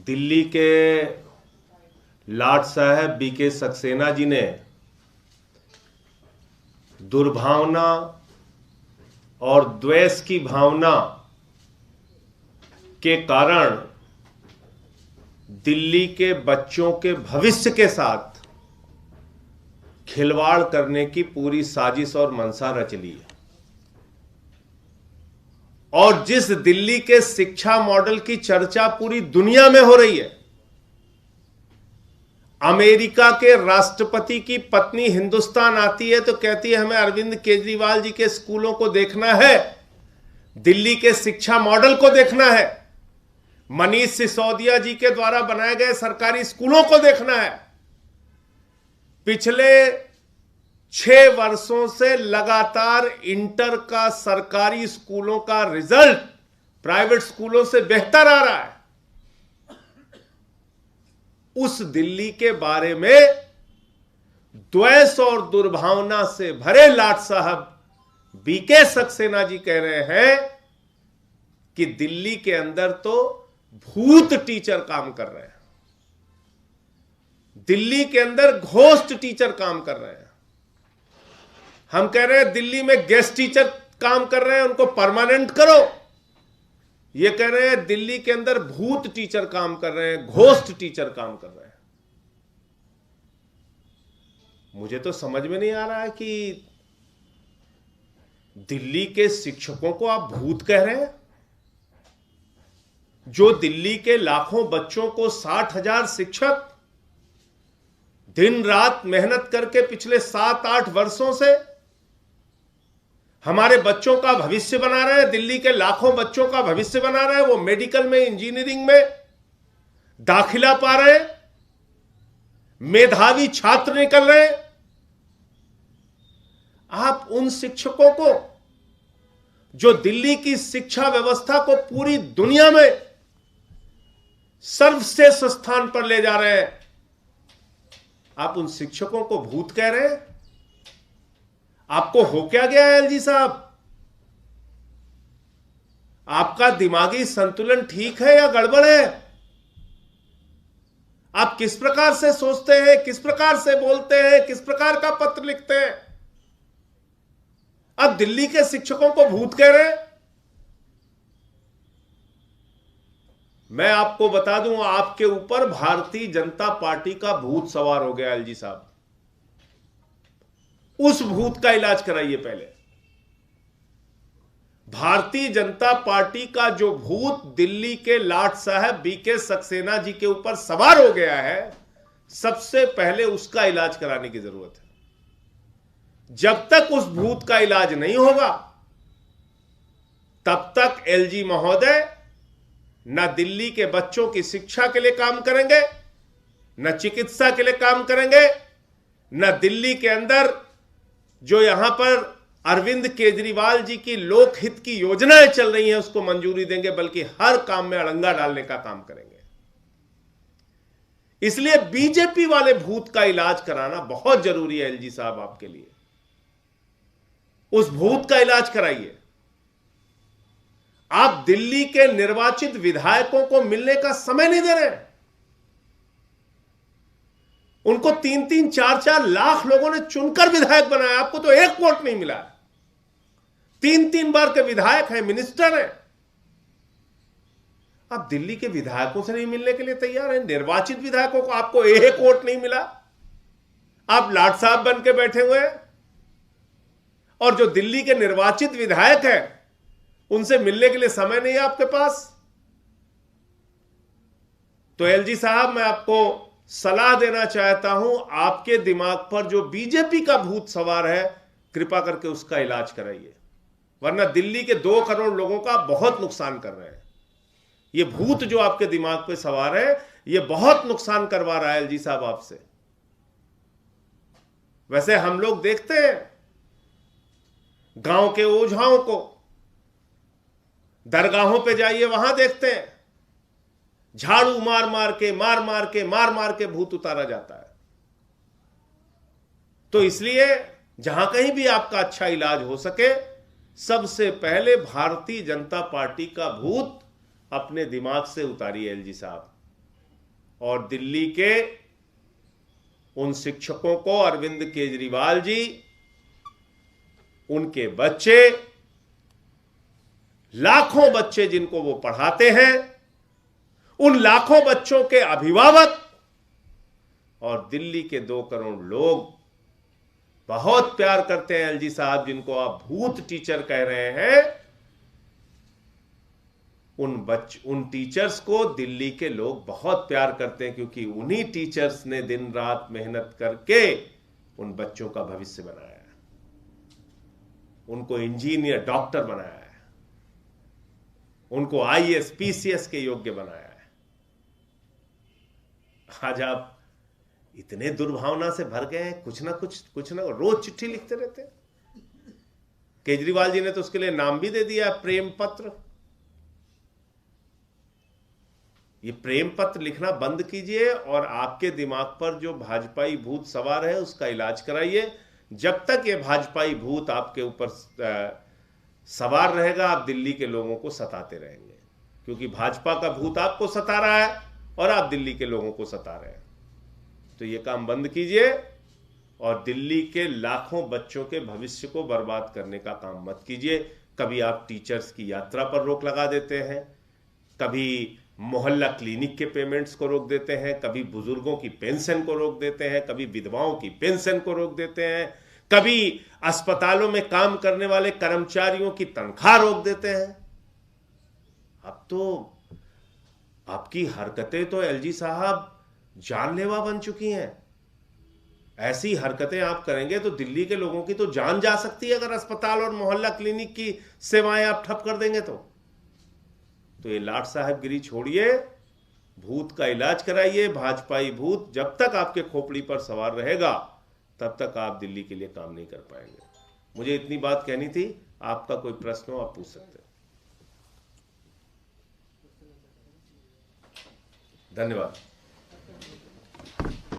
दिल्ली के लाट साहब बीके सक्सेना जी ने दुर्भावना और द्वेष की भावना के कारण दिल्ली के बच्चों के भविष्य के साथ खिलवाड़ करने की पूरी साजिश और मंशा रच ली है। और जिस दिल्ली के शिक्षा मॉडल की चर्चा पूरी दुनिया में हो रही है, अमेरिका के राष्ट्रपति की पत्नी हिंदुस्तान आती है तो कहती है हमें अरविंद केजरीवाल जी के स्कूलों को देखना है, दिल्ली के शिक्षा मॉडल को देखना है, मनीष सिसोदिया जी के द्वारा बनाए गए सरकारी स्कूलों को देखना है। पिछले 6 वर्षों से लगातार इंटर का सरकारी स्कूलों का रिजल्ट प्राइवेट स्कूलों से बेहतर आ रहा है। उस दिल्ली के बारे में द्वेष और दुर्भावना से भरे लाट साहब बीके सक्सेना जी कह रहे हैं कि दिल्ली के अंदर तो भूत टीचर काम कर रहे हैं, दिल्ली के अंदर घोस्ट टीचर काम कर रहे हैं। हम कह रहे हैं दिल्ली में गेस्ट टीचर काम कर रहे हैं, उनको परमानेंट करो। ये कह रहे हैं दिल्ली के अंदर भूत टीचर काम कर रहे हैं, घोस्ट टीचर काम कर रहे हैं। मुझे तो समझ में नहीं आ रहा है कि दिल्ली के शिक्षकों को आप भूत कह रहे हैं, जो दिल्ली के लाखों बच्चों को 60,000 शिक्षक दिन रात मेहनत करके पिछले 7-8 वर्षों से हमारे बच्चों का भविष्य बना रहे हैं, दिल्ली के लाखों बच्चों का भविष्य बना रहे हैं। वो मेडिकल में, इंजीनियरिंग में दाखिला पा रहे हैं, मेधावी छात्र निकल रहे हैं। आप उन शिक्षकों को जो दिल्ली की शिक्षा व्यवस्था को पूरी दुनिया में सर्वश्रेष्ठ स्थान पर ले जा रहे हैं, आप उन शिक्षकों को भूत कह रहे हैं। आपको हो क्या गया है एलजी साहब? आपका दिमागी संतुलन ठीक है या गड़बड़ है? आप किस प्रकार से सोचते हैं, किस प्रकार से बोलते हैं, किस प्रकार का पत्र लिखते हैं? आप दिल्ली के शिक्षकों को भूत कह रहे हैं। मैं आपको बता दूं, आपके ऊपर भारतीय जनता पार्टी का भूत सवार हो गया एलजी साहब। उस भूत का इलाज कराइए पहले। भारतीय जनता पार्टी का जो भूत दिल्ली के लाट साहब बीके सक्सेना जी के ऊपर सवार हो गया है, सबसे पहले उसका इलाज कराने की जरूरत है। जब तक उस भूत का इलाज नहीं होगा, तब तक एलजी महोदय न दिल्ली के बच्चों की शिक्षा के लिए काम करेंगे, न चिकित्सा के लिए काम करेंगे, न दिल्ली के अंदर जो यहां पर अरविंद केजरीवाल जी की लोकहित की योजनाएं चल रही हैं उसको मंजूरी देंगे, बल्कि हर काम में अड़ंगा डालने का काम करेंगे। इसलिए बीजेपी वाले भूत का इलाज कराना बहुत जरूरी है एलजी साहब आपके लिए। उस भूत का इलाज कराइए। आप दिल्ली के निर्वाचित विधायकों को मिलने का समय नहीं दे रहे। उनको 3-3, 4-4 लाख लोगों ने चुनकर विधायक बनाया, आपको तो एक वोट नहीं मिला। 3-3 बार के विधायक हैं, मिनिस्टर हैं। आप दिल्ली के विधायकों से नहीं मिलने के लिए तैयार हैं, निर्वाचित विधायकों को आपको एक वोट नहीं मिला। आप लाट साहब बन के बैठे हुए हैं, और जो दिल्ली के निर्वाचित विधायक हैं उनसे मिलने के लिए समय नहीं है आपके पास। तो एलजी साहब, मैं आपको सलाह देना चाहता हूं, आपके दिमाग पर जो बीजेपी का भूत सवार है, कृपा करके उसका इलाज कराइए, वरना दिल्ली के 2 करोड़ लोगों का बहुत नुकसान कर रहे हैं। ये भूत जो आपके दिमाग पे सवार है, ये बहुत नुकसान करवा रहा है एलजी साहब आपसे। वैसे हम लोग देखते हैं गांव के ओझाओं को, दरगाहों पे जाइए वहां देखते हैं झाड़ू मार मार के भूत उतारा जाता है। तो इसलिए जहां कहीं भी आपका अच्छा इलाज हो सके, सबसे पहले भारतीय जनता पार्टी का भूत अपने दिमाग से उतारिए एलजी साहब। और दिल्ली के उन शिक्षकों को अरविंद केजरीवाल जी, उनके बच्चे, लाखों बच्चे जिनको वो पढ़ाते हैं, उन लाखों बच्चों के अभिभावक और दिल्ली के 2 करोड़ लोग बहुत प्यार करते हैं एलजी साहब, जिनको आप भूत टीचर कह रहे हैं। उन टीचर्स को दिल्ली के लोग बहुत प्यार करते हैं, क्योंकि उन्हीं टीचर्स ने दिन रात मेहनत करके उन बच्चों का भविष्य बनाया है, उनको इंजीनियर, डॉक्टर बनाया है, उनको आईएएस, पीसीएस के योग्य बनाया है। आज आप इतने दुर्भावना से भर गए हैं, कुछ ना रोज चिट्ठी लिखते रहते हैं। केजरीवाल जी ने तो उसके लिए नाम भी दे दिया, प्रेम पत्र। ये प्रेम पत्र लिखना बंद कीजिए और आपके दिमाग पर जो भाजपाई भूत सवार है उसका इलाज कराइए। जब तक ये भाजपाई भूत आपके ऊपर सवार रहेगा, आप दिल्ली के लोगों को सताते रहेंगे, क्योंकि भाजपा का भूत आपको सता रहा है और आप दिल्ली के लोगों को सता रहे हैं। तो ये काम बंद कीजिए और दिल्ली के लाखों बच्चों के भविष्य को बर्बाद करने का काम मत कीजिए। कभी आप टीचर्स की यात्रा पर रोक लगा देते हैं, कभी मोहल्ला क्लिनिक के पेमेंट्स को रोक देते हैं, कभी बुजुर्गों की पेंशन को रोक देते हैं, कभी विधवाओं की पेंशन को रोक देते हैं, कभी अस्पतालों में काम करने वाले कर्मचारियों की तनख्वाह रोक देते हैं। अब तो आपकी हरकतें तो एलजी साहब जानलेवा बन चुकी हैं। ऐसी हरकतें आप करेंगे तो दिल्ली के लोगों की तो जान जा सकती है, अगर अस्पताल और मोहल्ला क्लिनिक की सेवाएं आप ठप कर देंगे तो ये लाट साहबगिरी छोड़िए, भूत का इलाज कराइए। भाजपाई भूत जब तक आपके खोपड़ी पर सवार रहेगा तब तक आप दिल्ली के लिए काम नहीं कर पाएंगे। मुझे इतनी बात कहनी थी। आपका कोई प्रश्न हो आप पूछ सकते हैं। धन्यवाद।